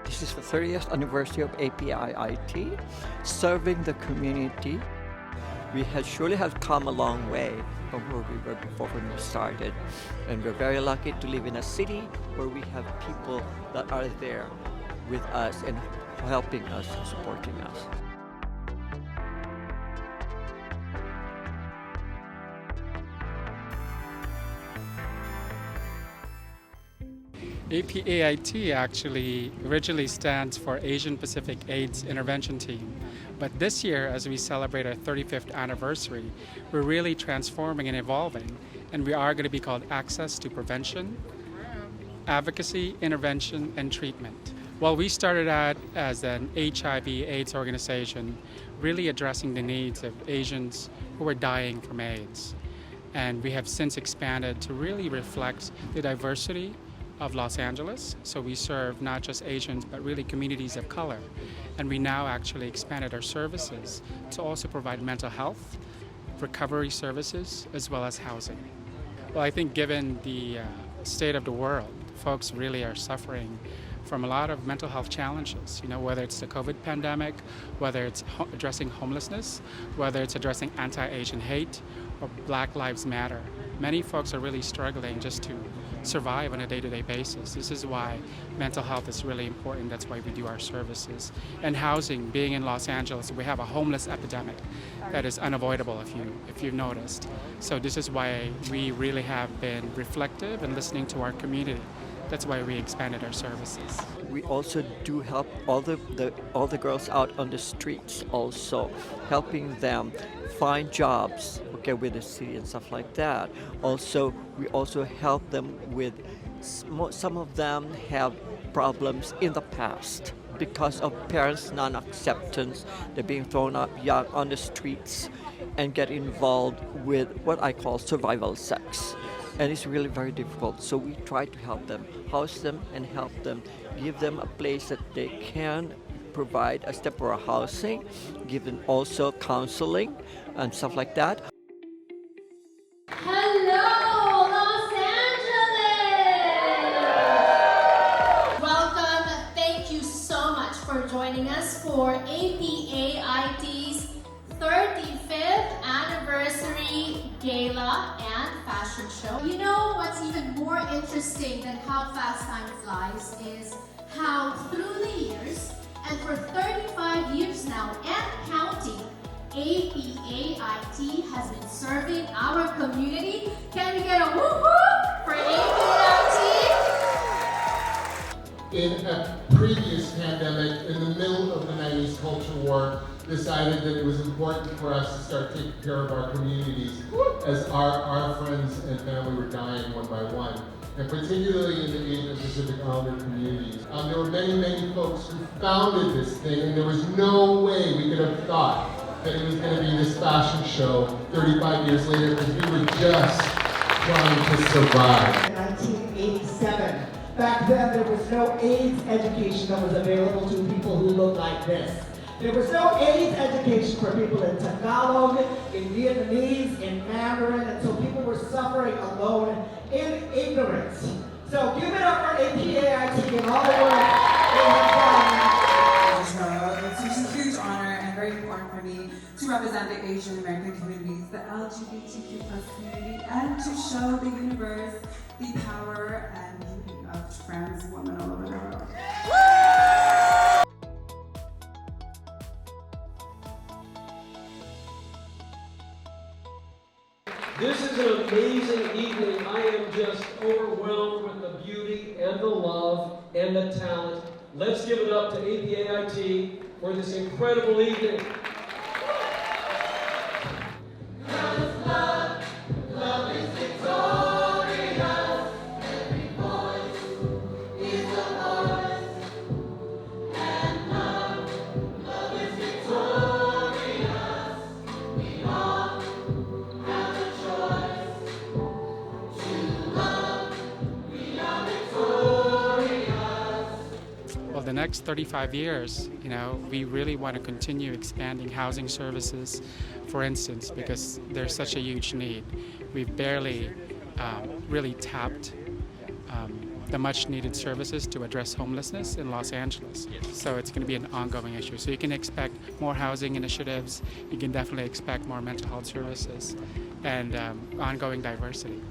This is the 30th anniversary of APAIT, serving the community. We surely have come a long way from where we were before when we started. And we're very lucky to live in a city where we have people that are there with us and helping us and supporting us. APAIT actually originally stands for Asian Pacific AIDS Intervention Team. But this year, as we celebrate our 35th anniversary, we're really transforming and evolving. And we are going to be called Access to Prevention, Advocacy, Intervention, and Treatment. Well, we started out as an HIV/AIDS organization, really addressing the needs of Asians who were dying from AIDS. And we have since expanded to really reflect the diversity of Los Angeles. So we serve not just Asians, but really communities of color. And we now actually expanded our services to also provide mental health, recovery services, as well as housing. Well, I think given the state of the world, folks really are suffering from a lot of mental health challenges, whether it's the COVID pandemic, whether it's addressing homelessness, whether it's addressing anti-Asian hate, or Black Lives Matter. Many folks are really struggling just to survive on a day-to-day basis. This is why mental health is really important. That's why we do our services. And housing, being in Los Angeles, we have a homeless epidemic that is unavoidable if you've noticed. So this is why we really have been reflective and listening to our community. That's why we expanded our services. We also do help all the girls out on the streets, also helping them find jobs, with the city and stuff like that. Also, we also help them with, some of them have problems in the past because of parents' non-acceptance. They're being thrown up young on the streets and get involved with what I call survival sex. And it's really very difficult. So we try to help them, house them and help them, give them a place that they can provide as temporary housing, give them also counseling and stuff like that. Hello, Los Angeles! Welcome. Thank you so much for joining us for APAIT's 35th anniversary gala and fashion show. You know what's even more interesting than how fast time flies is how through the years and for 35 years now and counting, APAIT has been serving our community. Can we get a whoop-whoop for APAIT? In a previous pandemic, in the middle of the 90s culture war, decided that it was important for us to start taking care of our communities as our friends and family were dying one by one, and particularly in the Asian Pacific Islander communities. There were many folks who founded this thing, and there was no way we could have thought that it was going to be this fashion show 35 years later, because we were just trying to survive. In 1987, back then there was no AIDS education that was available to people who looked like this. There was no AIDS education for people in Tagalog, in Vietnamese, in Mandarin, and so people were suffering alone in ignorance. So give it up for APAIT and all the work they have done. It's a huge honor and very important for me to represent the Asian American communities, the LGBTQ+ community, and to show the universe the power and beauty of trans women all over the world. This is an amazing evening. I am just overwhelmed with the beauty and the love and the talent. Let's give it up to APAIT for this incredible evening. The next 35 years, we really want to continue expanding housing services, for instance, because there's such a huge need. We've barely really tapped the much needed services to address homelessness in Los Angeles. So it's going to be an ongoing issue. So you can expect more housing initiatives, you can definitely expect more mental health services, and ongoing diversity.